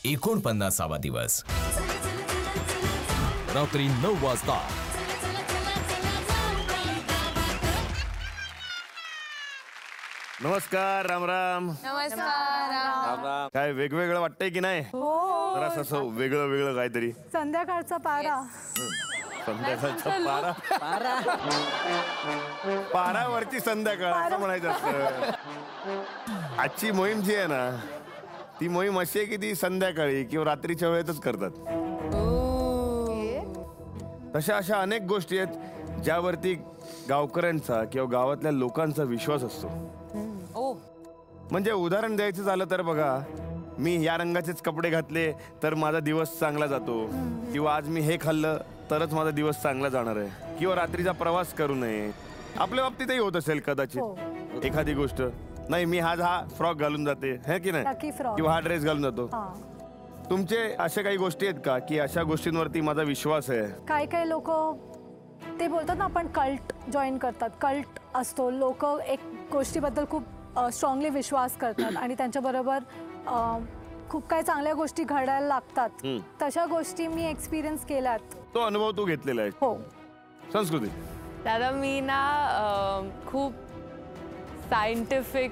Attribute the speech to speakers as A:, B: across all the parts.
A: 49वा दिवस रात्री 9 वाजता।
B: नमस्कार, राम राम।
C: नमस्कार, राम राम।
B: काय वेगवेगळं वाटतंय की नाही? जरा असं वेगळं वेगळं काहीतरी।
C: संध्याकाळचा पारा,
B: संध्याकाळचा पारा, पारावरची संध्याकाळ असं म्हणायचं असतं। आजची मोहीम जी आहे ना, ती मोहीम अशी आहे की ती संध्याकाळी किंवा रात्रीच्या वेळेतच करतात। तशा अशा अनेक गोष्टी आहेत ज्यावरती गावकऱ्यांचा किंवा गावातल्या लोकांचा विश्वास असतो। म्हणजे उदाहरण द्यायचं झालं तर बघा, मी या रंगाचेच कपडे घातले तर माझा दिवस चांगला जातो, किंवा आज मी हे खाल्लं तरच माझा दिवस चांगला जाणार आहे, किंवा रात्रीचा प्रवास करू नये। आपल्या बाबतीतही होत असेल कदाचित एखादी गोष्ट, नाही मी हा फ्रॉक घालून जाते है की नाही, किंवा हा ड्रेस घालून जातो। तुमचे अशा काही गोष्टी आहेत का की अशा गोष्टींवरती माझा विश्वास आहे?
C: काही काही लोक ते बोलतात ना, आपण कल्ट जॉईन करतात, कल्ट असतो, लोक एक गोष्टीबद्दल खूप स्ट्रॉंगली विश्वास करतात आणि त्यांच्याबरोबर खूप काही चांगल्या गोष्टी घडायला लागतात। तशा गोष्टी मी एक्सपिरियन्स केल्यात।
B: तो अनुभव तू घेतलेला आहे?
C: हो।
D: संस्कृती
E: दादा, मी ना खूप सायंटिफिक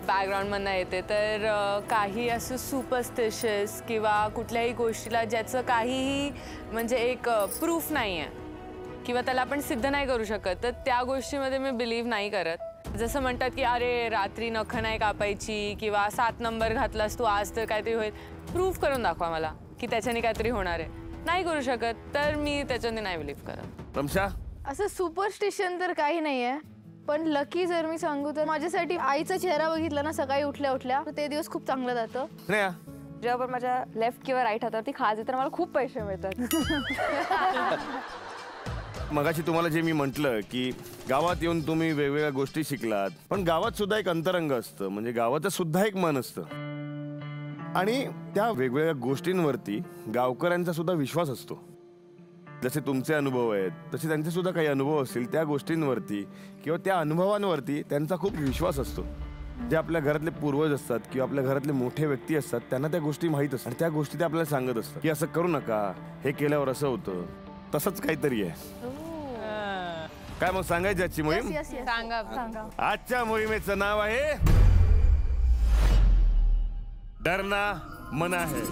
E: बॅकग्राऊंडमधनं येते, तर काही असं सुपरस्टिशियस किंवा कुठल्याही गोष्टीला ज्याचं काहीही म्हणजे एक प्रूफ नाही आहे किंवा त्याला आपण सिद्ध नाही करू शकत, तर त्या गोष्टीमध्ये मी बिलीव्ह नाही करत। जसं म्हणतात की अरे रात्री नखं नाही कापायची किंवा 7 नंबर घातलास तू आज तर काहीतरी होईल, प्रूफ करून दाखवा मला की त्याच्याने काहीतरी होणार आहे। नाही करू शकत तर मी त्याच्याने नाही बिलीव्ह करत।
B: रमशा,
F: असं सुपरस्टिशन तर काही नाहीये, पण लकी जर मी सांगू तर माझ्यासाठी आईचा चेहरा बघितला ना सकाळी उठल्या उठल्या, ते दिवस खूप चांगलं जातं।
E: जेव्हा माझ्या लेफ्ट किंवा राईट हातावरती खाज येते तर मला खूप पैसे मिळतात।
B: मगाशी तुम्हाला जे मी म्हटलं की गावात येऊन तुम्ही वेगवेगळ्या गोष्टी शिकलात, पण गावात सुद्धा एक अंतरंग असतं, म्हणजे गावाचं सुद्धा एक मन असतं आणि त्या वेगवेगळ्या गोष्टींवरती गावकऱ्यांचा सुद्धा विश्वास असतो। जसे तुमचे अनुभव आहेत तसे त्यांचे सुद्धा काही अनुभव असतील, त्या गोष्टींवरती किंवा त्या अनुभवांवरती त्यांचा खूप विश्वास असतो। जे आपल्या घरातले पूर्वज असतात किंवा आपल्या घरातले मोठे व्यक्ती असतात त्यांना त्या गोष्टी माहीत असतात, त्या गोष्टी ते आपल्याला सांगत असतात की असं करू नका, हे केल्यावर असं होतं, तसंच काहीतरी आहे। काय मग सांगायची आजची मोहीम?
E: सांगा।
B: आजच्या मोहिमेचं नाव आहे डरना मना है।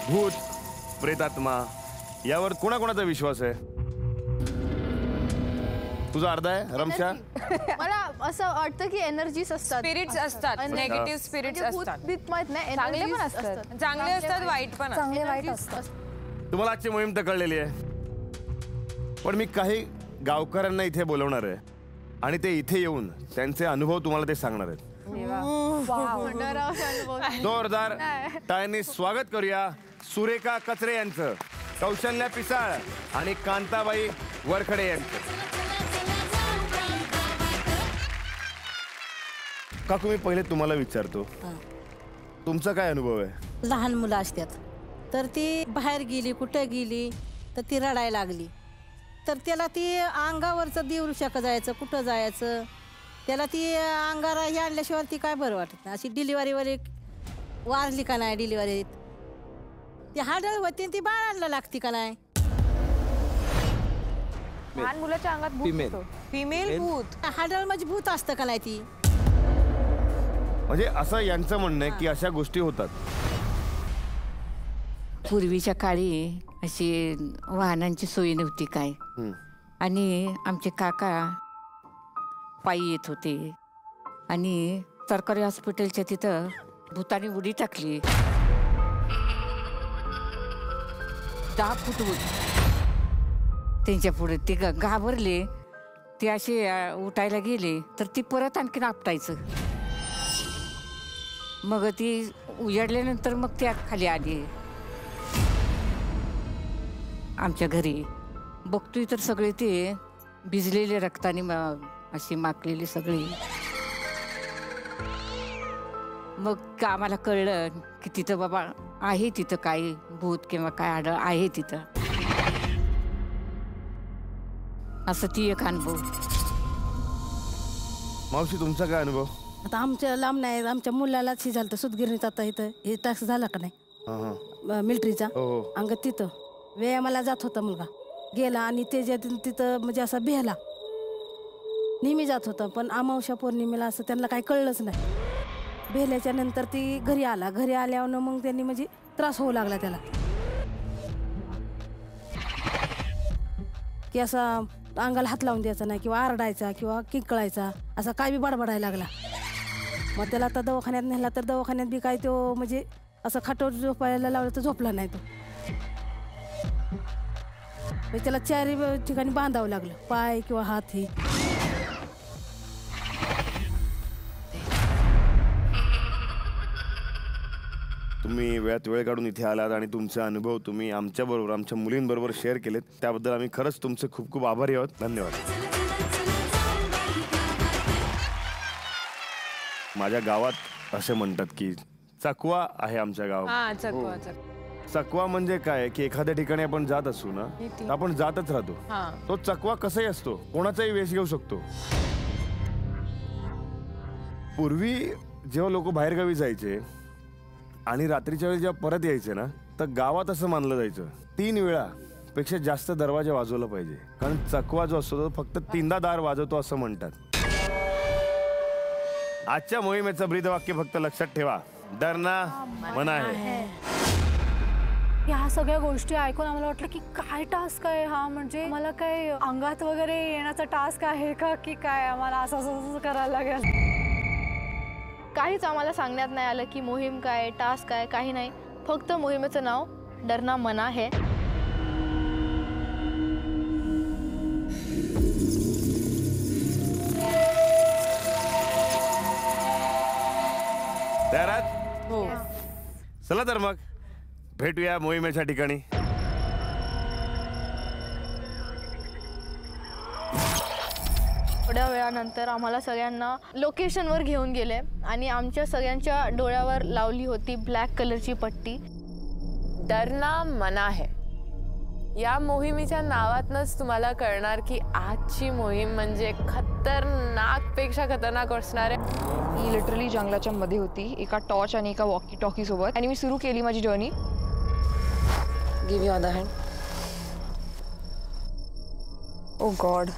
B: भूत प्रेतात्मा यावर कोणाकोणाचा विश्वास आहे? तुझा अर्धा आहे रमशा?
F: मला असं वाटतं की एनर्जीज असतात,
E: स्पिरिट्स असतात, नेगेटिव्ह स्पिरिट्स असतात,
F: माहित नाही,
E: चांगले पण असतात, चांगले असतात, वाईट पण
C: चांगले वाईट असतात।
B: तुम्हाला आजची मोहीम तर कळलेली आहे, पण मी काही गावकऱ्यांना इथे बोलवणार आहे आणि ते इथे येऊन त्यांचे अनुभव तुम्हाला ते सांगणार आहेत। जोरदार टाळ्यांनी स्वागत करूया सुरेखा कचरे यांचं, कौशल्या पिसाळ आणि कांताबाई वरखडे यांचं। काकू, मी पहिले तुम्हाला विचारतो, तुमचा काय अनुभव आहे?
G: लहान मुलं असतात तर ती बाहेर गेली, कुठे गेली तर ती रडायला लागली तर त्याला ती अंगावरचं दिवृषाक जायचं, कुठं जायचं, त्याला ती अंगारा हे आणल्याशिवाय ती काय बरं वाटत नाही। अशी डिलिव्हरीवर एक वारली का नाही, डिलिव्हरीत ती हाडळ होती, ती बाळ आणलं लागती का नाही।
E: लहान मुलाच्या अंगात भूत, फिमेल भूत,
G: हाडळ म्हणजे भूत असतं का नाही ती।
B: म्हणजे असं यांचं म्हणणं आहे की अशा गोष्टी होतात।
H: पूर्वीच्या काळी अशी वाहनांची सोय नव्हती काय, आणि आमचे काका पायी येत होते आणि सरकारी हॉस्पिटलच्या तिथं भूताने उडी टाकली, 10 फूट त्यांच्या पुढे ते घाबरले, ते असे उठायला गेले तर ती परत आणखीन आपटायचं, मग ती उजाडल्यानंतर मग त्या खाली आली आमच्या घरी। बघतोय तर सगळे ते भिजलेले रक्ताने अशी माकलेली सगळी। मग आम्हाला कळलं की तिथं बाबा आहे, तिथं काही भूत किंवा काय आढळ आहे तिथं, असं ती एक अनुभव।
B: मावशी, तुमचा काय अनुभव?
G: आता आमच्या लांब नाही, आमच्या मुलालाच हे झालं होतं सुतगिरणीत. आता इथं हे टास्क झाला का नाही मिलिटरीचा अंग, तिथं व्यायामाला जात होता मुलगा, गेला आणि त्याच्यातून तिथं म्हणजे असा भेला नेहमी जात होता. पण अमावस्या पौर्णिमेला असं त्यांना काही कळलंच नाही. भेल्याच्या नंतर ती घरी आला, घरी आल्यावर मग त्यांनी म्हणजे त्रास होऊ लागला त्याला, की असा अंगाला हात लावून द्यायचा नाही किंवा आरडायचा किंवा किंकळायचा, असा काय बी बडबडायला लागला. मग त्याला आता दवाखान्यात नेला तर दवाखान्यात बी काय तो म्हणजे असं खाटावर झोपायला लावलं तर झोपला नाही तो. म्हणजे त्याला 4 ठिकाणी बांधावं लागलं, पाय किंवा हात हे.
B: तुम्ही वेळात वेळ काढून इथे आलात आणि तुमचे अनुभव तुम्ही आमच्याबरोबर, आमच्या मुलींबरोबर शेअर केलेत, त्याबद्दल आम्ही खरंच तुमचे खूप खूप आभारी आहोत. धन्यवाद. माझ्या गावात असे म्हणतात की चकवा आहे आमच्या गावात.
E: हा चकवा.
B: चकवा म्हणजे काय की एखाद्या ठिकाणी आपण जात असू ना तर आपण जातच राहतो. तो चकवा कसाही असतो, कोणाचाही वेश घेऊ शकतो. पूर्वी जेव्हा लोक बाहेरगावी जायचे आणि रात्रीच्या वेळी जेव्हा परत यायचे ना तर गावात असं मानलं जायचं 3 वेळा पेक्षा जास्त दरवाजे वाजवला पाहिजे, कारण चकवा जो असतो तो फक्त 3दा दार वाजवतो असं म्हणतात. आजच्या मोहिमेचं ब्रीदवाक्य फक्त लक्षात ठेवा, डरना मना है.
C: ह्या सगळ्या गोष्टी ऐकून आम्हाला वाटलं की काय टास्क आहे हा, म्हणजे मला काय अंगात वगैरे येण्याचा टास्क आहे का की काय, आम्हाला असं असं करायला लागेल.
F: काहीच आम्हाला सांगण्यात नाही आलं की मोहीम काय, टास्क काय, काही नाही. फक्त मोहिमेचं नाव डरना मना है.
B: तयार आहात?
E: हो.
B: चला तर मग भेटूया मोहिमेच्या ठिकाणी.
F: थोड्या वेळानंतर आम्हाला सगळ्यांना लोकेशनवर घेऊन गेले आणि आमच्या सगळ्यांच्या डोळ्यावर लावली होती ब्लॅक कलरची पट्टी.
E: डरना मना है. या मोहिमेच्या नावातनंच तुम्हाला कळणार की आजची मोहीम म्हणजे खतरनाकपेक्षा खतरनाक असणार आहे.
D: मी लिटरली जंगलाच्या मध्ये होती एका टॉर्च आणि एका वॉकी टॉकी सोबत आणि मी सुरू केली माझी journey. Give your other hand. Oh god.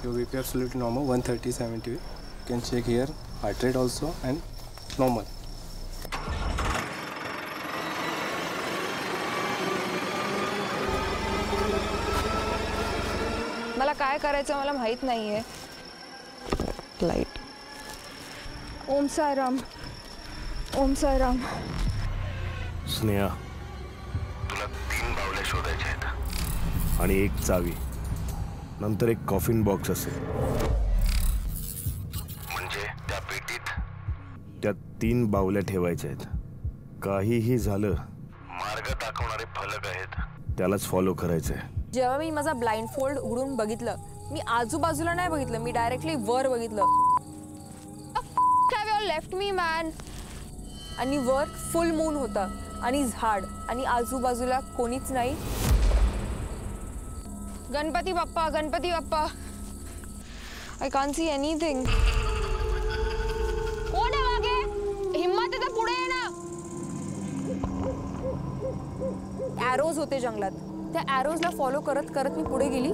I: Your BP absolutely normal, 130/70. You can check here, heart rate also and normal.
D: मला काय करायचं मला माहित नाहीये. लाईट. ओम साईराम. ओम साईराम.
B: स्नेहा, तुला 3 बावले शोधायचे आहेत आणि 1 चावी, नंतर एक कॉफिन बॉक्स असेल. म्हणजे त्या पेटीत त्या 3 बावल्या ठेवायच्या आहेत. काहीही झालं, मार्ग दाखवणारे फलक आहेत, त्यालाच फॉलो करायचंय.
J: जेव्हा मी माझा ब्लाइंड फोल्ड उघडून बघितलं, मी आजूबाजूला नाही बघितलं, मी डायरेक्टली वर बघितलं. Left me man. आणि वर फुल मून होता आणि झाड आणि आजूबाजूला कोणीच नाही.
D: Ganpati Bappa, Ganpati Bappa. I can't see anything. कोण आहे मागे? हिम्मत आहे तर पुढे ये ना.
J: ॲरोज होते जंगलात, त्या ॲरोजला फॉलो करत करत मी पुढे गेली.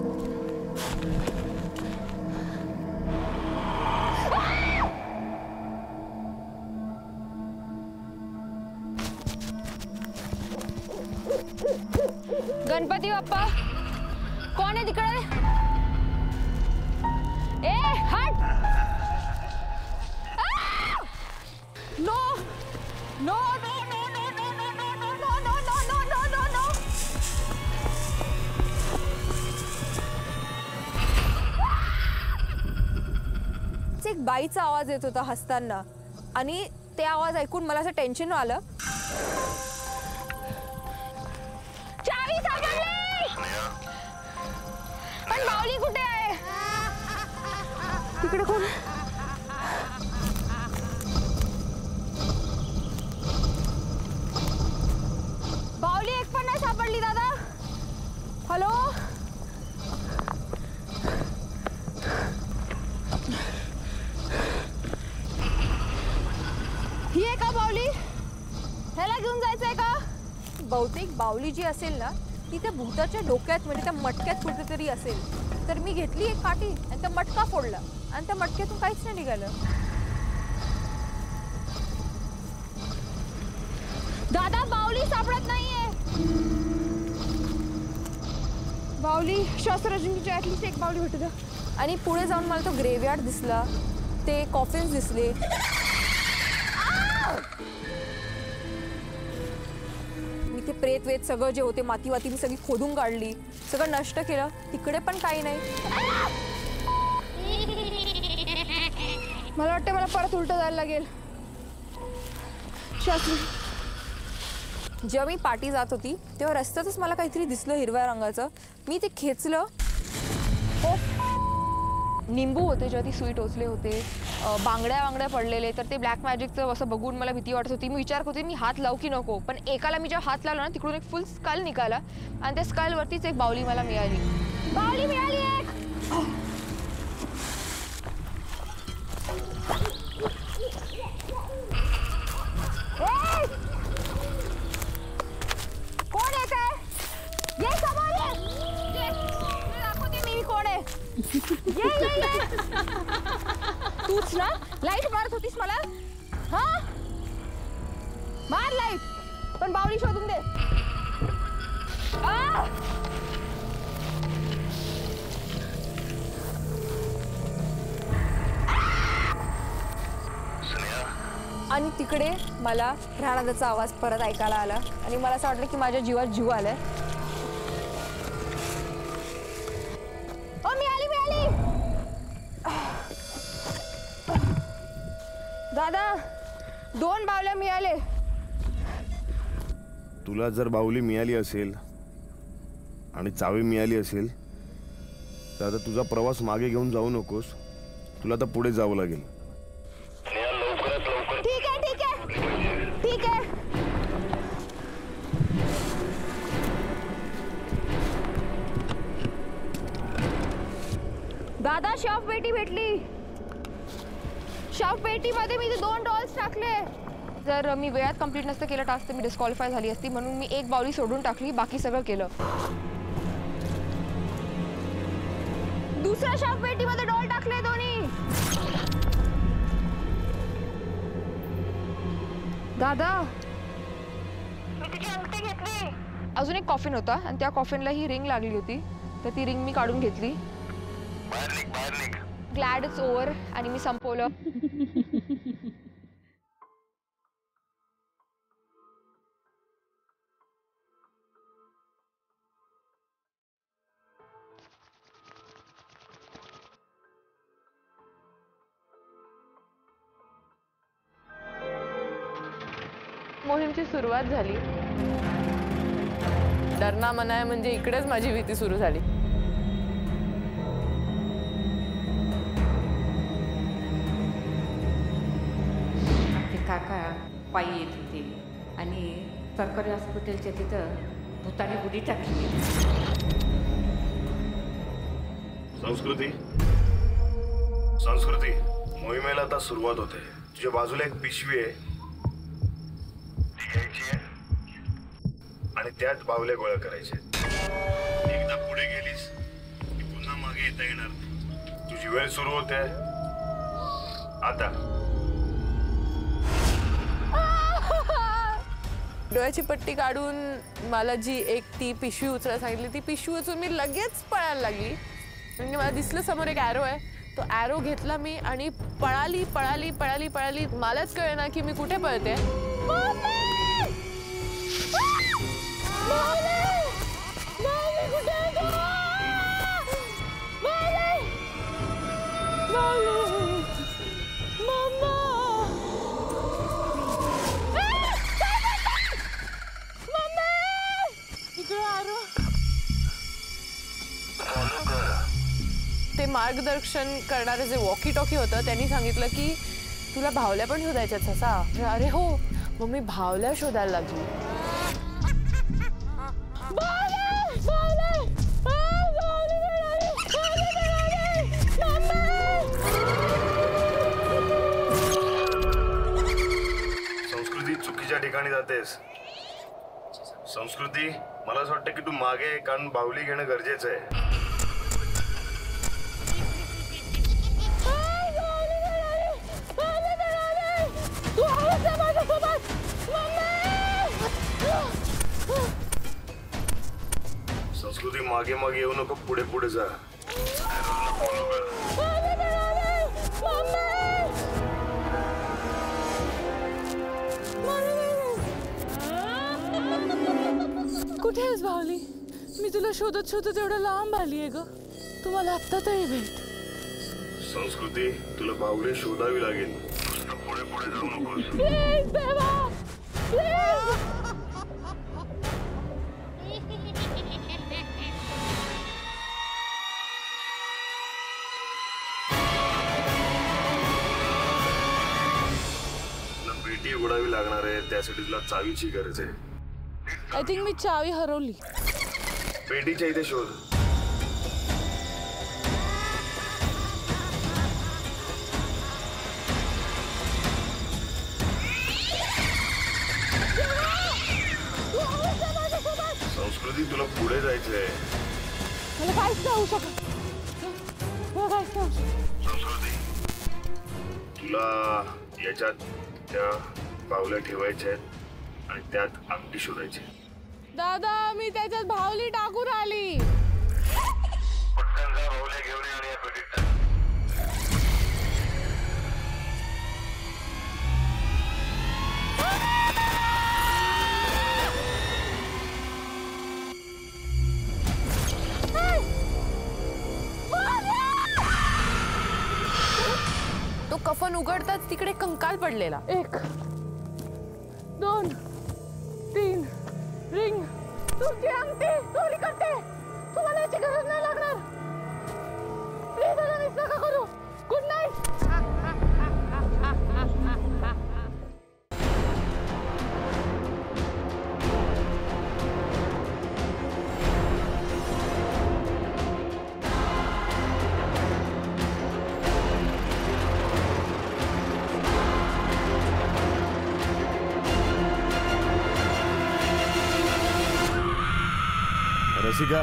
D: गणपती बाप्पा, कोण आहे तिकडे? ए हट.
J: No no no no no no no no no no no no no no no. एक बाईचा आवाज येत होता हसताना आणि ते आवाज ऐकून मला असं टेन्शन आलं.
D: चावी सापडली. पण बावली कुठे आहे?
J: तिकडे कोण?
D: बावली एक पण नाही सापडली दादा.
J: हॅलो. ह्याला घेऊन जायचंय का? बहुतेक बावली जी असेल ना ती त्या भूताच्या डोक्यात म्हणजे त्या मटक्यात कुठेतरी असेल. तर मी घेतली एक काठी आणि त्या मटका फोडला आणि त्या मटक्यातून काहीच नाही निघालं. दादा बावली सापडत नाहीये. बावली शास्त्रज्ञांची ऍटलीस्ट एक बावली भेटू द्या. आणि पुढे जाऊन मला तो ग्रेव्हयार्ड दिसला, ते कॉफिन्स दिसले. मी ते प्रेत वेत सगळं जे होते माती वाती मी सगळी खोदून काढली, सगळं नष्ट केलं. तिकडे पण काही नाही. मला वाटतं मला परत उलट जायला लागेल. शास्त्री, जेव्हा मी पाठी जात होती तेव्हा रस्त्यातच मला काहीतरी दिसलं हिरव्या रंगाचं. मी ते खेचलं. निंबू होते जेव्हा ती सुई टोचले होते, बांगड्या पडलेले. तर ते ब्लॅक मॅजिकचं असं बघून मला भीती वाटत होती. मी विचार करते मी हात लावू की नको, पण एकाला मी जेव्हा हात लावला ना तिकडून एक फुल स्कल निघाला आणि त्या स्कलवरतीच एक बावली मला मिळाली. बावली मिळाली एक. कोण येत आहे? ये समोर ये. दाखवते मी कोण आहे. ये ये ये. तूच ना लाईट मारत होतीस मला? हा मार लाईट, पण बावली शोधून दे. आणि तिकडे मला राणादाचा आवाज परत ऐकायला आला आणि मला असं वाटलं की माझ्या जीवात जीव आलाय. मिळाली. दादा 2 बावल्या मिळाले.
B: तुला जर बाहुली मिळाली असेल आणि चावी मिळाली असेल तर आता तुझा प्रवास मागे घेऊन जाऊ नकोस. तुला आता पुढे जावं लागेल.
J: ठीक आहे ठीक आहे ठीक आहे. दादा शॉप पेटी भेटली. शॉप पेटीमध्ये मी 2 डॉल्स टाकले. जर मी वेळात कंप्लीट नसतं केलं टास्क तर मी डिस्क्वालिफाय झाली असती, म्हणून मी एक बावली सोडून टाकली, बाकी सगळं केलं. दुसऱ्या शॉप पेटीमध्ये डॉल टाकले दोन्ही. दादा मी तिची अंगठी घेतली. अजून एक कॉफिन होता आणि त्या कॉफिनला ही रिंग लागली होती, तर ती रिंग मी काढून घेतली. ग्लॅड इट्स ओव्हर आणि मी संपवलं.
E: मोहीमची सुरुवात झाली. डरना मनाय म्हणजे इकडेच माझी भीती सुरू झाली.
H: काका पायी येत होते आणि सरकारी हॉस्पिटलच्या तिथं भूताने उडी टाकली.
B: संस्कृती मोहिमेला आता सुरुवात होते. तुझ्या बाजूला एक पिशवी आहे, ती घ्यायची आहे आणि त्यात बाहुल्या गोळा करायच्या. एकदा पुढे गेलीस की पुन्हा मागे येता येणार नाही. तुझी वेळ सुरू होते आता.
E: डोळ्याची पट्टी काढून मला जी एक ती पिशवी उचलायला सांगितली, ती पिशवी उचलून मी लगेच पळायला लागली. म्हणजे मला दिसलं समोर एक ॲरो आहे, तो ॲरो घेतला मी आणि पळाली पळाली पळाली पळाली. मलाच कळेना की मी कुठे पळते. ते मार्गदर्शन करणारे जे वॉकी टॉकी होतं त्यांनी सांगितलं की तुला भावल्या पण शोधायच्यात ससा. अरे हो, मग मी भावल्या शोधायला लागली.
B: संस्कृती चुकीच्या बाहुलीच्या ठिकाणी जातेस. संस्कृती, मला असं वाटतं की तू मागे आहे, कारण बाहुली घेणं गरजेचं आहे. संस्कृती, मागे मागे येऊ नको, पुढे पुढे जा.
E: कुठे आहेस बाहुली? मी तुला शोधत शोधत एवढं लांब आलीये ग. तुम्हाला आत्ता तरी भेट.
B: संस्कृती, तुला बाहुली शोधावी लागेल. पुढे पुढे जाऊ नकोस.
J: प्लीज देवा, प्लीज.
B: पेटी उघडावी लागणार आहे, त्यासाठी तुला चावीची गरज आहे.
E: आय थिंक मी चावी हरवली.
B: पेटीच्या इथे शोध. संस्कृती, तुला पुढे जायचंय.
J: मला काहीच नाही होऊ शकत. मला काहीच नाही होऊ शकत.
B: संस्कृती, तुला याच्यात त्या बाहुल्या ठेवायच्या आहेत आणि त्यात अंगठी शोधायची.
E: दादा, मी त्याच्यात बाहुली टाकून आली.
B: पटकन जा, बाहुल्या घेऊन ये आणि या पेटीत टाक.
E: तो कफन उघडताच तिकडे कंकाल पडलेला. 1 2 3 रिंग.
J: तुमची अंगठी चोरी करते. तुम्हाला याची गरज नाही लागणार. प्लीज मला मिस नका करू. Good night.
B: Rasika,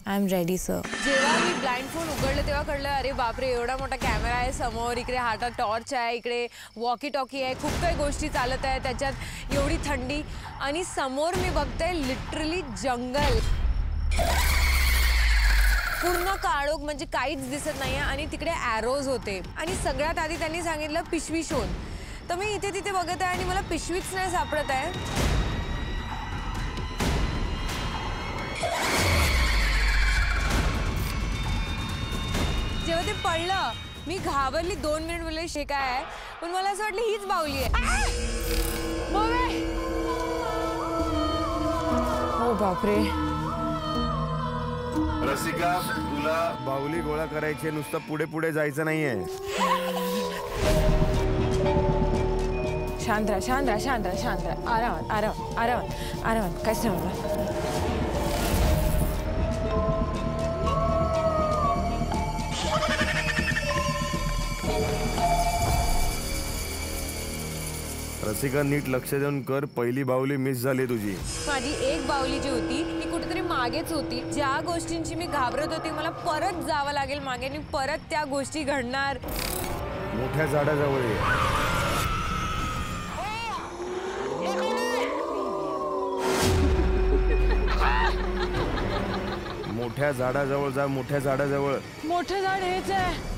E: I am ready sir. जेव्हा मी ब्लाइंड फोन उघडलं तेव्हा कळलं, अरे बापरे, एवढा मोठा कॅमेरा आहे समोर, इकडे हातात टॉर्च आहे, इकडे वॉकी टॉकी आहे, खूप काही गोष्टी चालत आहे, त्याच्यात एवढी थंडी आणि समोर मी बघते लिटरली जंगल. पूर्ण काळोख, म्हणजे काहीच दिसत नाही आणि तिकडे ॲरोज होते. आणि सगळ्यात आधी त्यांनी सांगितलं पिशवी शोध. तर मी इथे तिथे बघत आहे आणि मला पिशवीच नाही सापडत आहे. जेव्हा ते पडलं मी घाबरली. 2 मिनिट बोलले शे काय आहे, पण मला असं वाटलं हीच बाहुली आहे. हो बापरे.
B: रसिका, तुला बाहुली गोळा करायची, नुसतं पुढे पुढे जायचं नाहीये.
E: शांत राहा, शांत राहा, शांत राहा, शांत राहा. आरामात आरामात आरामात आरामात. काय सांगू
B: रसिका, नीट लक्ष देऊन कर. पहिली बाहुली मिस झाली तुझी.
E: माझी एक बाहुली जी होती ती कुठेतरी मागेच होती. ज्या गोष्टींची मी घाबरत होती मला परत जावं लागेल मागे आणि परत त्या गोष्टी घडणार.
B: मोठ्या झाडाजवळ ये. मोठ्या झाडाजवळ जा. मोठ्या झाडाजवळ.
E: मोठं झाड हेच आहे.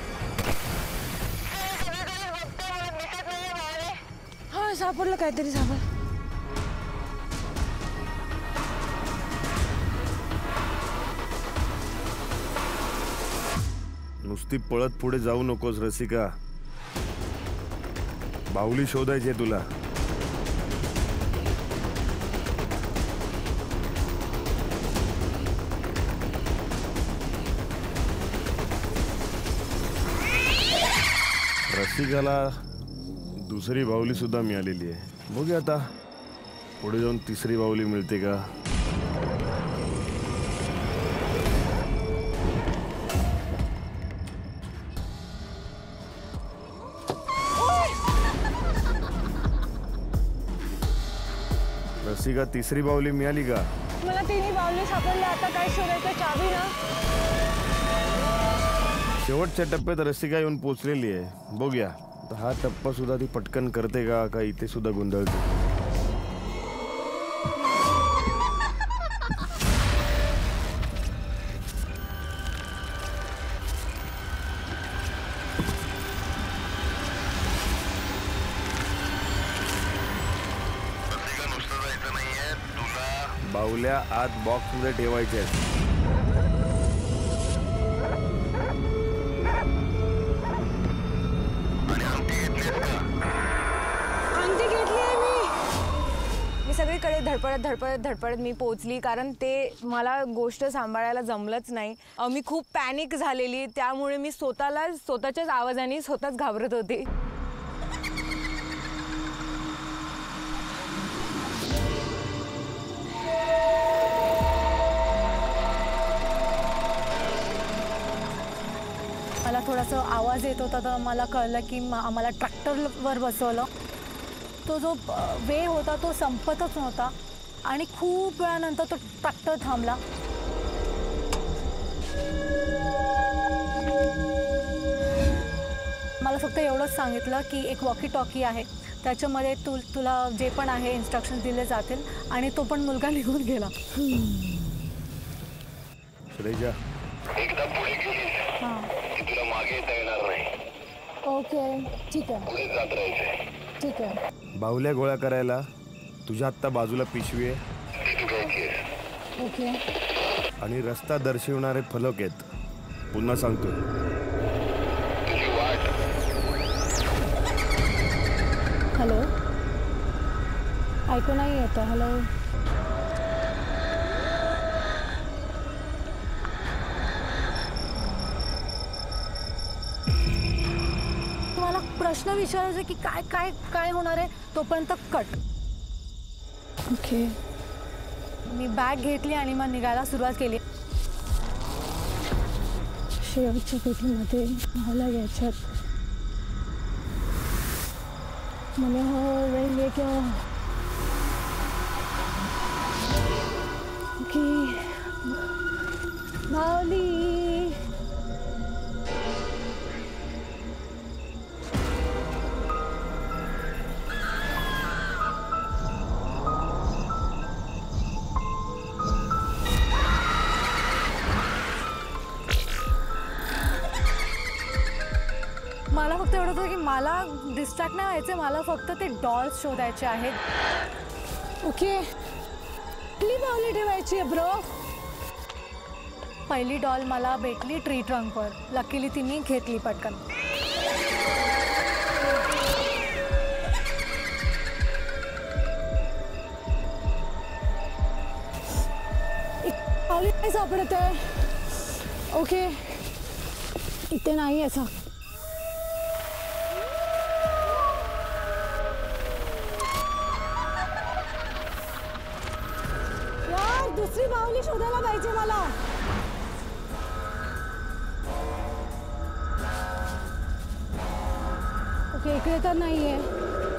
E: हा, सापडलं काहीतरी. सापड.
B: नुसती पळत पुढे जाऊ नकोस रसिका. बाहुली शोधायची तुला. रसिकाला दुसरी बाहुली सुद्धा मिळालेली आहे. बघूया आता पुढे जाऊन तिसरी बाहुली मिळते का. रसिका, तिसरी बाहुली मिळाली का?
C: मला तिन्ही बाहुली सापडल्या. आता काय शोधायचं? चावी ना?
B: शेवटच्या टप्प्यात रसिका येऊन पोचलेली आहे. बघूया हा टप्पा सुद्धा ती पटकन करते का इथे सुद्धा गोंधळते. बाहुल्या आत बॉक्स मध्ये ठेवायच्या आहेत.
E: मी सगळीकडे धडपडत मी पोचली, कारण ते मला गोष्ट सांभाळायला जमलंच नाही. मी खूप पॅनिक झालेली, त्यामुळे मी स्वतःच्याच आवाजाने स्वतःच घाबरत होते.
C: मला थोडासा आवाज येत होता तर मला कळलं की आम्हाला ट्रॅक्टरवर बसवलं. तो जो वे होता तो संपतच नव्हता आणि खूप वेळानंतर तो ट्रॅक्टर थांबला. मला फक्त एवढंच सांगितलं की एक वॉकी टॉकी आहे, त्याच्यामध्ये तुला जे पण आहे इन्स्ट्रक्शन दिले जातील, आणि तो पण मुलगा निघून गेला.
B: एकदा पुढे गेलीस की तुला मागे येता येणार नाही.
C: ओके, ठीक आहे,
B: पुढे जात राहायचंय.
C: ठीक आहे.
B: बाहुल्या गोळा करायला तुझ्या आत्ता बाजूला पिशवी आहे, ती तू घ्यायची आहे.
C: ओके.
B: आणि रस्ता दर्शवणारे फलक आहेत. पुन्हा सांगतोय, तुझी वाट.
C: हॅलो, ऐकू नाही येतं. हॅलो, प्रश्न विचारायचा की काय काय काय होणार आहे. तोपर्यंत कट. ओके. मी बॅग घेतली आणि मग निघायला सुरुवात केली. शेवटच्या पेटीमध्ये मला याच्यात मला वेळ किंवा ओके बाहुली. मला फक्त एवढं होतं की मला डिस्ट्रॅक्ट नाही व्हायचं, मला फक्त ते डॉल्स शोधायचे आहेत. ओके, कुठली बाहुली ठेवायची आहे ब्रो? पहिली डॉल मला भेटली ट्री ट्रंकवर. लकीली तिने घेतली पटकन. एक बाहुली नाही सापडत आहे. ओके, इथे नाही असा. दुसरी बाहुली शोधायला पाहिजे मला. ओके, इकडे तर नाहीये.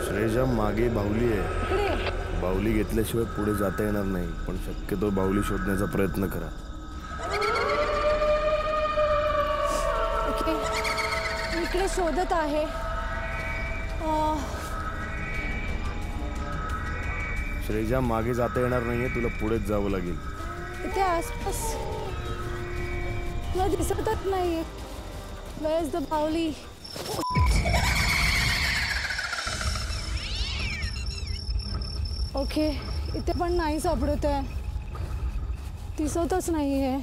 B: श्रेजा, मागे बाहुली आहे.
C: इकडे
B: बाहुली घेतल्याशिवाय पुढे जाता येणार नाही, पण शक्यतो बाहुली शोधण्याचा प्रयत्न करा.
C: ओके, इकडे शोधत आहे.
B: श्रेजा, मागे जाता येणार नाहीये, तुला पुढेच जावं लागेल.
C: इथे आसपास मला दिसतच नाहीये. वेअर इज द बाहुली? ओके, इथे पण नाही सापडत आहे. दिसतच नाहीये.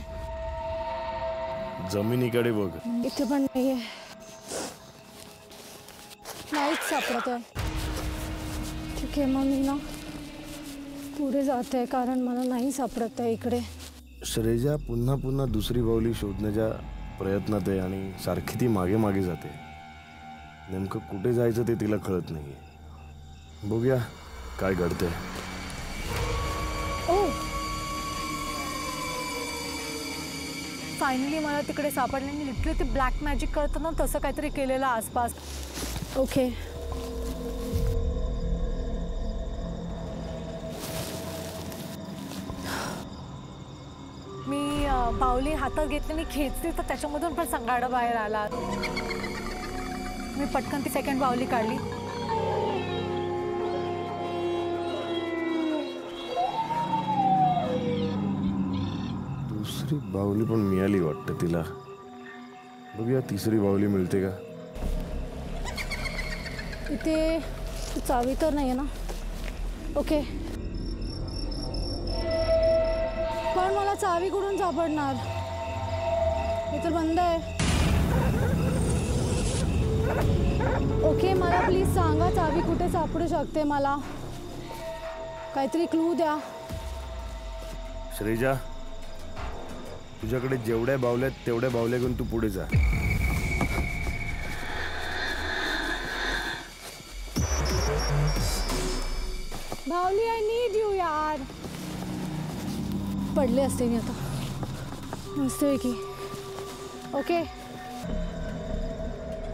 B: जमिनीकडे बघ.
C: इथे पण नाहीये. नाहीच सापडत आहे. ठीक आहे, मग मी ना पुढे जाते आहे, कारण मला नाही सापडत आहे इकडे.
B: श्रेजा पुन्हा पुन्हा दुसरी बाहुली शोधण्याच्या प्रयत्नात आहे आणि सारखी ती मागे मागे जाते. नेमकं कुठे जायचं ते तिला कळत नाहीये. बघूया काय घडतंय.
C: फायनली मला तिकडे सापडले. मी लिटरली ते ब्लॅक मॅजिक करतं ना तसं काहीतरी केलेलं आसपास. ओके, मी बाहुली हातात घेतली, मी खेचली तर त्याच्यामधून पण सांगाडा बाहेर आला. मी पटकन ती सेकंड बाहुली काढली.
B: दुसरी बाहुली पण मिळाली वाटतं तिला. बघूया तिसरी बाहुली मिळते का.
C: इथे चावी तर नाही आहे ना. ओके, पण मला चावी कुठून सापडणार. हे तर बंद आहे. ओके, मला प्लीज सांगा चावी कुठे सापडू शकते. मला काहीतरी क्लू द्या.
B: श्रेजा, तुझ्याकडे जेवढ्या बाहुल्या आहेत तेवढ्या बाहुल्या घेऊन तू पुढे जा.
C: बाहुली, आय नीड यू यार. पडले असते मी आता मस्तपैकी. ओके,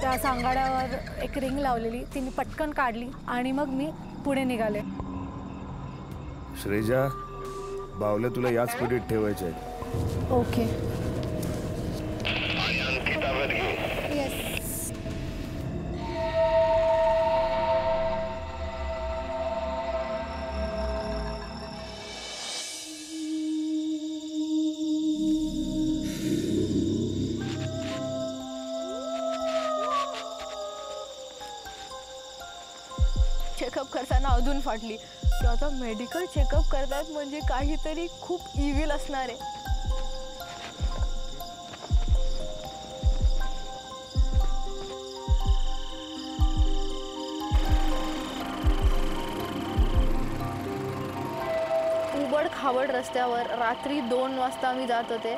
C: त्या सांगाड्यावर एक रिंग लावलेली, ती मी पटकन काढली आणि मग मी पुढे निघाले.
B: श्रेजा, बाहुल्या तुला याच पिढीत ठेवायच्या आहेत.
C: Okay, yes.
F: चेकअप करताना अजून फाटली. की आता मेडिकल चेकअप करतात म्हणजे काहीतरी खूप इव्हिल असणार आहे. उबड खाबड रस्त्यावर रात्री 2 वाजता मी जात होते.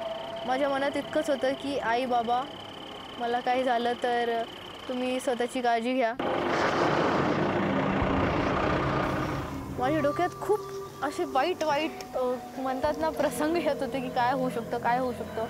F: माझ्या मनात इतकंच होतं की आई बाबा, मला काही झालं तर तुम्ही स्वतःची काळजी घ्या. माझ्या डोक्यात खूप असे वाईट म्हणतात ना प्रसंग येत होते की काय होऊ शकतं, काय होऊ शकतं.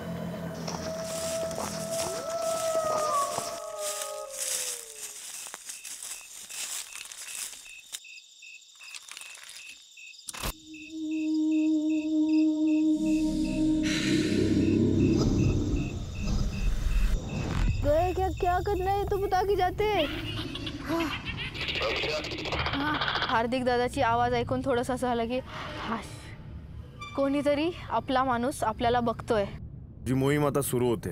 F: गए क्या करना है तो बता के जाते. हार्दिक दादाची आवाज ऐकून थोडंसं असं झालं की कोणीतरी आपला माणूस आपल्याला बघतोय.
B: जी मोहीम आता सुरू होते,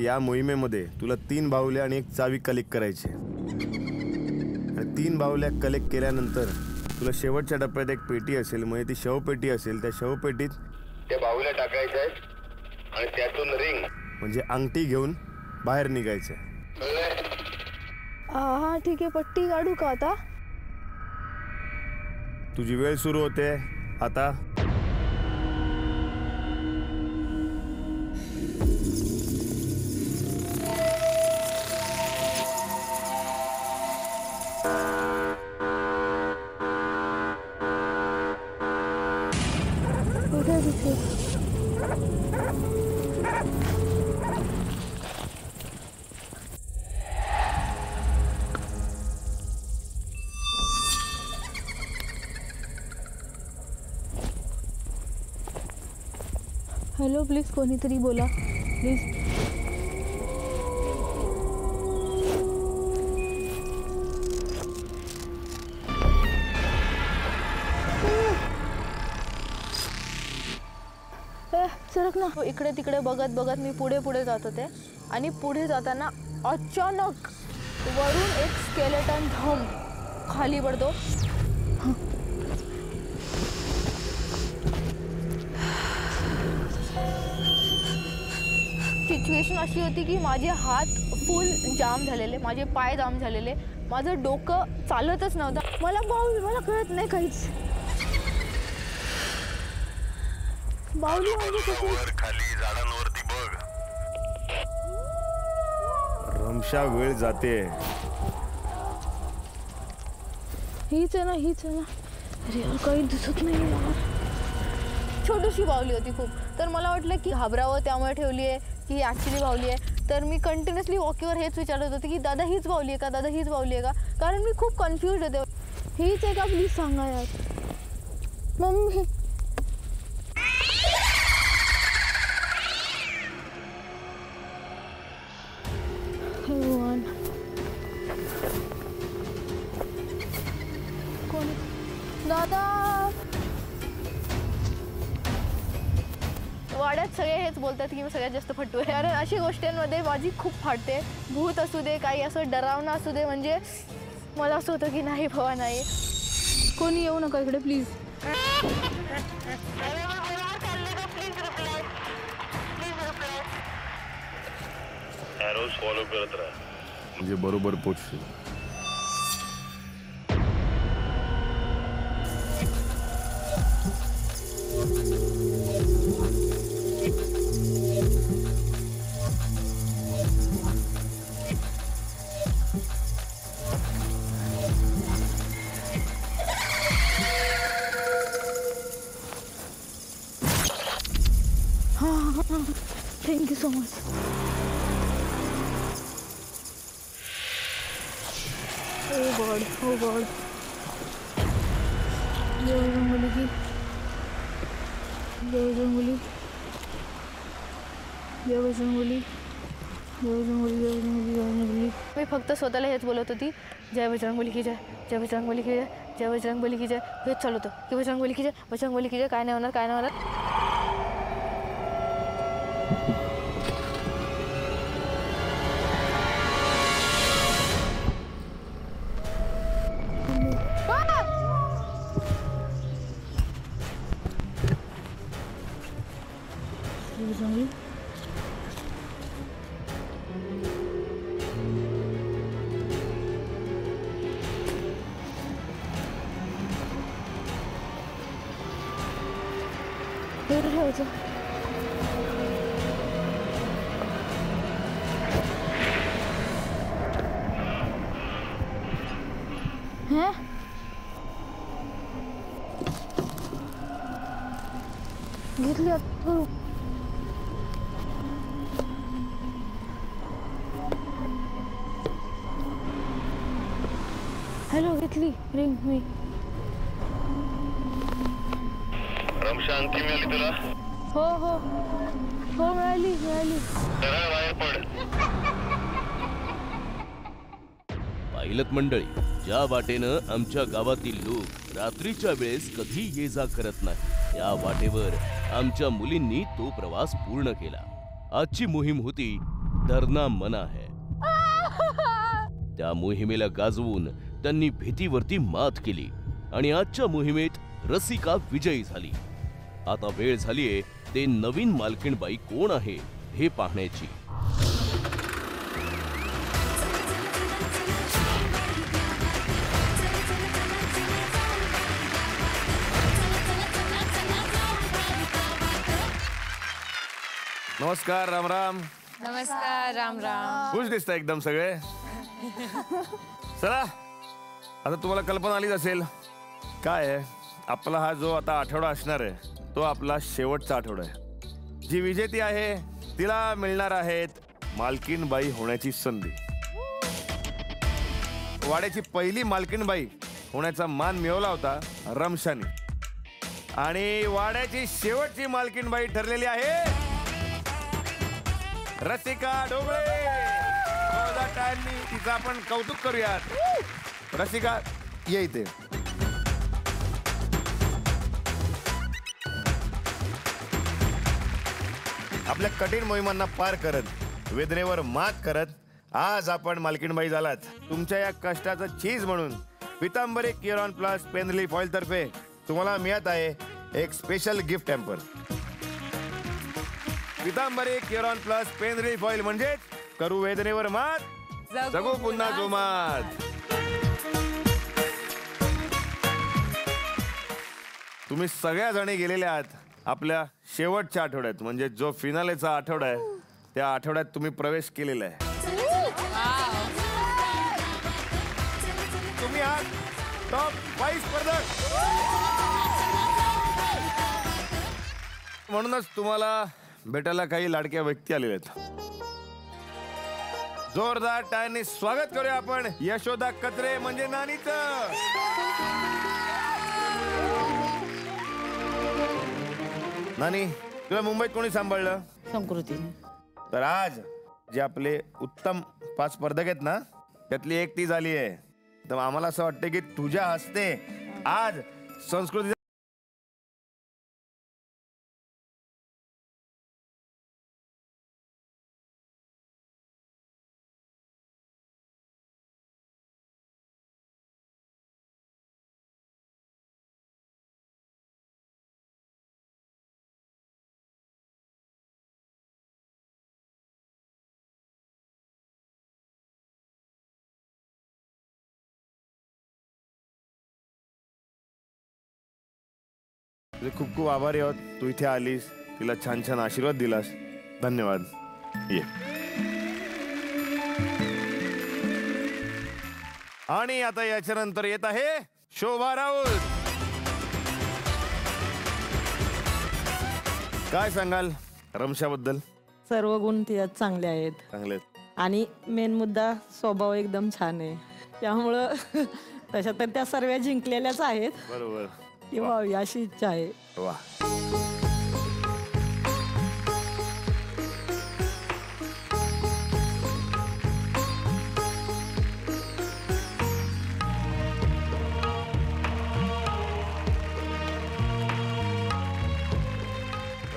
B: या मोहिमेमध्ये तुला 3 बाहुल्या आणि 1 चावी कलेक्ट करायची. आणि 3 बाहुल्या कलेक्ट केल्यानंतर तुला शेवटच्या टप्प्यात एक पेटी असेल, म्हणजे ती शवपेटी असेल. त्या शवपेटीत त्या बाहुल्या टाकायच्या आहेत आणि त्यातून रिंग म्हणजे अंगठी घेऊन बाहेर निघायचं.
F: हा ठीक आहे. पट्टी काढू का आता.
B: तुझी वेळ सुरू होते आता.
F: हॅलो, प्लीज कोणीतरी बोला प्लीज. सरक ना. इकडे तिकडे बघत बघत मी पुढे जात होते आणि पुढे जाताना अचानक वरून एक स्केलेटन धम खाली पडतो. सिच्युएशन अशी होती की माझे हात फुल जाम झालेले, माझे पाय जाम झालेले, माझं डोकं चालतच नव्हतं. मला कळत नाही काहीच. बाहुली म्हणजे
B: खाली झाडांवरती बघ. रमशा, वेळ जाते.
F: हीच आहे ना. अरे यार, काही दिसत नाही यार. छोटीशी बाहुली होती खूप. तर मला वाटलं की घाबरावं त्यामुळे ठेवली आहे की ॲक्च्युली बाहुली आहे. तर मी कंटिन्युअसली वॉकीवर हेच विचारत होते की दादा हीच बाहुली आहे का, दादा हीच बाहुली आहे का. कारण मी खूप कन्फ्यूज होते. हीच आहे का प्लीज सांगा यार. मम्मी दादा वाड्यात सगळे हेच बोलतात की मी सगळ्यात जास्त फट्टू आहे. कारण अशी गोष्टींमध्ये माझी खूप फाटते. भूत असू दे, काही असं डरावणं असू दे, म्हणजे मला असं होतं की नाही भावा नाही, कोणी येऊ नका इकडे प्लीज.
B: फॉलो करत राहा म्हणजे बरोबर पोचशील.
F: Thank you so much. Oh God, oh God. जय बजरंगबली की, जय बजरंगबली, जय बजरंगबली, जय बजरंगबली, जय बजरंगबली, जय बजरंगबली. मी फक्त स्वतःला हेच बोलत होती, जय बजरंगबली की जय, जय बजरंगबली की जय, जय बजरंगबली की जय. हेच चालू होतं की बजरंगबली की जय, बजरंगबली की जय. काय नाही होणार, काय नाही होणार. ठेवायचं. घेतली हॅलो घेतली रिंग मी.
B: शांती मिळाली तुला?
F: हो हो हो मिळाली मिळाली.
B: बाहेर पड.
A: पाहिलत मंडळी, ज्या वाटेनं आमच्या गावातील लोक रात्रीच्या वेळेस कधी ये जा करत नाही, त्या वाटेवर आमच्या मुलींनी तो प्रवास पूर्ण केला. आजची मोहीम होती डरना मना है. त्या मोहिमेला गाजवून त्यांनी भीतीवरती मात केली आणि आजच्या मोहिमेत रसिका विजयी झाली. आता वेळ झालीये ते नवीन मालकीणबाई कोण आहे हे पाहण्याची.
B: नमस्कार. राम राम.
E: नमस्कार. राम राम.
B: खुश दिसता एकदम सगळे. चला आता तुम्हाला कल्पना आलीच असेल काय आहे. आपला हा जो आता आठवडा असणार आहे तो आपला शेवटचा आठवडा आहे. जी विजेती आहे तिला मिळणार आहेत मालकीणबाई होण्याची संधी. वाड्याची पहिली मालकीणबाई होण्याचा मान मिळवला होता रमशाने आणि वाड्याची शेवटची मालकीणबाई ठरलेली आहे रसिका ढोबळे. तिचं आपण कौतुक करूयात. रसिका ये इथे. आपल्या कठीण मोहिमांना पार करत वेदनेवर मात करत आज आपण मालकीणबाई झालात. तुमच्या या कष्टाचं चीज म्हणून Pitambari Kieron plus pain relief oil तर्फे तुम्हाला मिळत आहे एक special gift hamper. Pitambari Kieron plus pain relief oil म्हणजे करू वेदनेवर मात, जगू पुन्हा जोमात. तुम्ही सगळ्या जणी गेलेल्या आहात आपल्या शेवटच्या आठवड्यात, म्हणजे जो फिनालेचा आठवडा आहे त्या आठवड्यात तुम्ही प्रवेश केलेला आहे. तुम्ही आहात टॉप 5 स्पर्धक. म्हणूनच तुम्हाला भेटायला काही लाडक्या व्यक्ती आलेल्या आहेत. जोरदार टाळ्यांनी स्वागत करूया आपण यशोदा कत्रे म्हणजे नानीचं. नानी तुला मुंबईत कोणी सांभाळलं?
H: संस्कृतीने.
B: तर आज जे आपले उत्तम 5 स्पर्धक आहेत ना त्यातली एक ती झाली आहे. तर आम्हाला असं वाटतं की तुझ्या हस्ते आज संस्कृती तुझे खूप खूप आभारी आहोत. तू इथे आलीस, तिला छान छान आशीर्वाद दिलास. धन्यवाद. ये. आणि आता याच्या नंतर येत आहे शोभा राऊत. काय सांगाल रमशाबद्दल?
K: सर्व गुण तिच्यात चांगले आहेत.
B: चांगले.
K: आणि मेन मुद्दा स्वभाव एकदम छान आहे. त्यामुळं तशा तर त्या सर्व जिंकलेल्याच आहेत.
B: बरोबर.
K: किंवा अशी इच्छा आहे.
B: वा.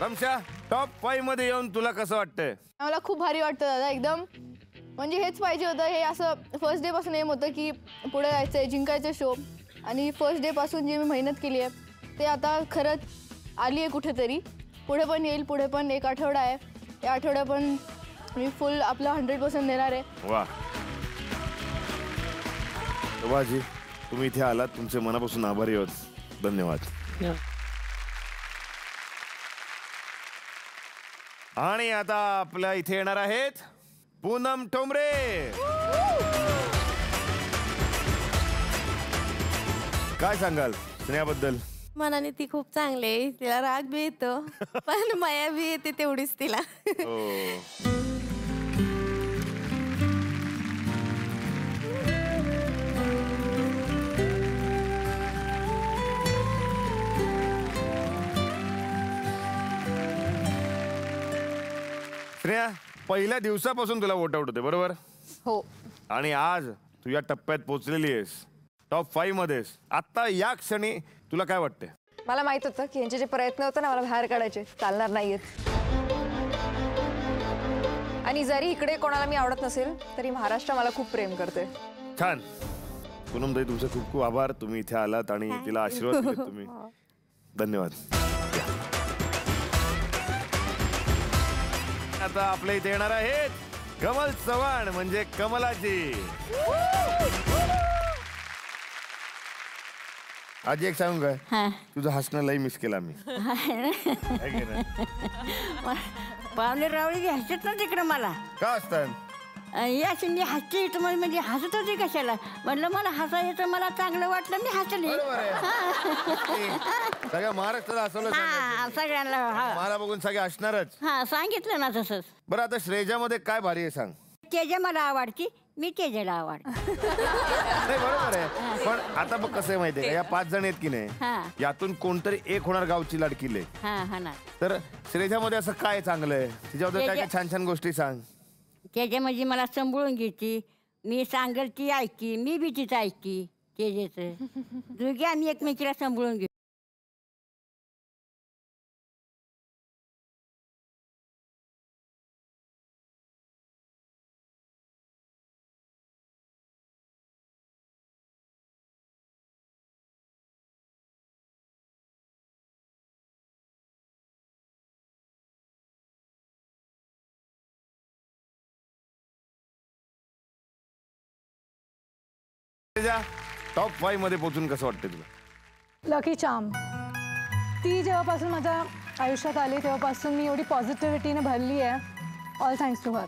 B: रमशा, टॉप 5 मध्ये येऊन तुला कसं वाटतंय?
F: मला खूप भारी वाटतं दादा. एकदम म्हणजे हेच पाहिजे होतं. हे असं फर्स्ट डे पासून एम होतं की पुढे जायचंय, जिंकायचं शो. आणि फर्स्ट डे पासून जी मी मेहनत केली आहे ते आता खरंच आली आहे कुठेतरी. पुढे पण येईल. पुढे पण एक आठवडा आहे. या आठवड्या पण मी फुल आपला 100% देणार आहे.
B: वा. शोभाजी, तुम्ही इथे आलात, तुमचे मनापासून आभारी आहोत. धन्यवाद. आणि आता आपल्या इथे येणार आहेत पूनम ठोंबरे. काय सांगाल स्नेहाबद्दल?
L: मनाने ती खूप चांगली आहे. तिला राग बी येतो पण माया बी येते तेवढीच तिला.
B: स्नेहा, पहिल्या दिवसापासून तुला वोट आउट होते बरोबर?
F: हो.
B: आणि आज तू या टप्प्यात पोहोचलेली आहेस, टॉप 5 मध्येस. आता या क्षणी तुला काय वाटतंय?
D: मला माहित होतं की यांचे जे प्रयत्न होते ना मला बाहेर काढायचे चालणार नाहीयेत. आणि जरी इकडे कोणाला मी आवडत नसेल तरी महाराष्ट्र मला खूप प्रेम करते.
B: छान. पूनमताई, तुमचे खूप खूप आभार. तुम्ही इथे आलात आणि तिला आशीर्वाद दिलेत तुम्ही. धन्यवाद. आता आपल्या इथे येणार आहेत कमल चव्हाण म्हणजे कमलाजी. आजी एक सांगू काय, तुझं हसणं लई मिस केला मी.
G: पावले रावळी हसत ना तिकडं मला.
B: का असतात
G: या शिंदे हसते इथं म्हणजे हसत होती कशाला? म्हणलं मला हसायचं, मला चांगलं वाटलं मी हसले.
B: सगळ्या महाराष्ट्राला हसवलं.
G: सगळ्यांना
B: मला बघून सगळे हसणारच.
G: हा सांगितलं ना तसंच.
B: बरं, आता श्रेजामध्ये काय भारी आहे सांग?
G: तेजा मला आवडती, मी तेजाला आवडते.
B: नाही बरोबर आहे. पण आता बघ कसं आहे माहितीये का, या 5 जण आहेत की नाही, यातून कोणतरी एक होणार गावची लाडकी ले. तर श्रेजामध्ये असं काय चांगलं आहे? तिच्याबद्दल काय काय छान छान गोष्टी सांग.
G: तेजा म्हणजे मला सांभाळून घेते, मी सांगेल ती ऐकी, मी बी तिचं ऐकी. तेजाचं दोघे आम्ही एकमेकीला सांभाळून घेऊ.
B: टॉप 5 मध्ये पोहोचून कसं वाटतं तुला?
C: Lucky charm. ती जेव्हापासून माझ्या आयुष्यात आली तेव्हापासून मी एवढी पॉझिटिव्हिटीने भरली आहे. All thanks to her.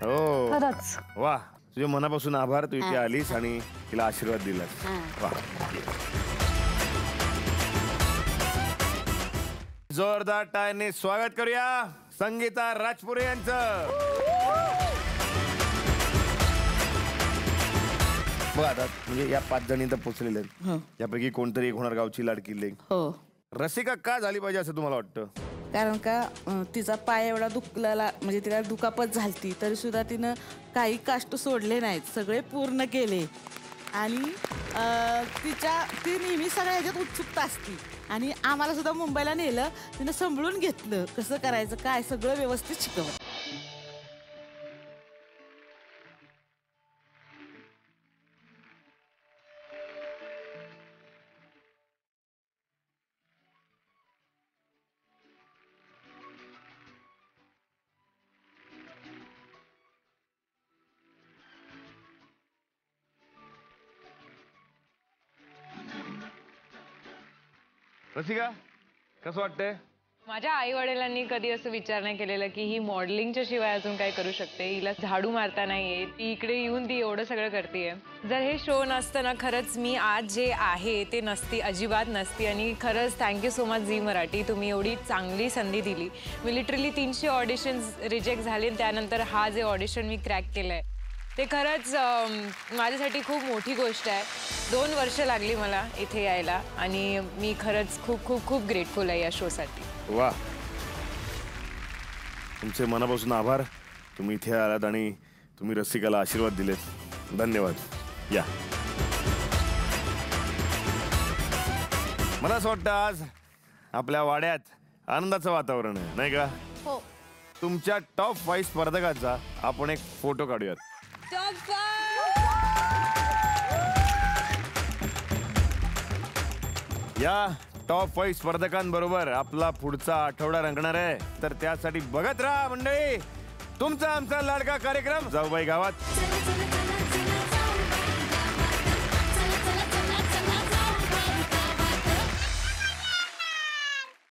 B: हो
C: खरंच.
B: वा. तुझ्या मनापासून आभार. तू इथे आलीस आणि तिला आशीर्वाद दिलास. वा. जोरदार टाळ्यांनी स्वागत करूया संगीता राजपुरे यांचं. बघ आता म्हणजे या 5 जणी तर पोचलेले आहेत, यापैकी कोणतरी एक होणार गावची लाडकी लेक. रसिका का झाली पाहिजे असं तुम्हाला वाटतं?
M: कारण का तिचा पाय एवढा दुखलेला, म्हणजे तिला दुखापत झालती तरी सुद्धा तिनं काही कष्ट सोडले नाहीत, सगळे पूर्ण केले. आणि ती नेहमी सगळ्या ह्याच्यात उत्सुकता असते आणि आम्हाला सुद्धा मुंबईला नेलं, तिनं सांभाळून घेतलं, कसं करायचं काय सगळं व्यवस्थित शिकवलं.
B: रसिका कसं वाटतंय?
E: माझ्या आई वडिलांनी कधी असं विचार नाही केलेला की ही मॉडेलिंगच्या शिवाय अजून काय करू शकते, हिला झाडू मारता नाही येत, ती इकडे येऊन ती एवढं सगळं करते. जर हे शो नसतं ना खरंच मी आज जे आहे ते नसती, अजिबात नसती. आणि खरंच thank you so much Zee Marathi, तुम्ही एवढी चांगली संधी दिली. मी लिटरली 300 ऑडिशन्स रिजेक्ट झाले, त्यानंतर हा जे ऑडिशन मी क्रॅक केलं आहे ते खरंच माझ्यासाठी खूप मोठी गोष्ट आहे. 2 वर्ष लागली मला इथे यायला आणि मी खरंच खूप खूप खूप ग्रेटफुल आहे या शोसाठी.
B: वा, तुमचे मनापासून आभार. तुम्ही इथे आलात आणि तुम्ही रसिकाला आशीर्वाद दिलेत. धन्यवाद. या, मला असं वाटतं आज आपल्या वाड्यात आनंदाचं वातावरण आहे, नाही का?
F: हो.
B: तुमच्या टॉप 5 स्पर्धकांचा आपण एक फोटो काढूयात. या टॉप 5 स्पर्धकांबरोबर आपला पुढचा आठवडा रंगणार आहे, तर त्यासाठी बघत राहा मंडळी तुमचा आमचा लाडका कार्यक्रम जाऊबाई गावात.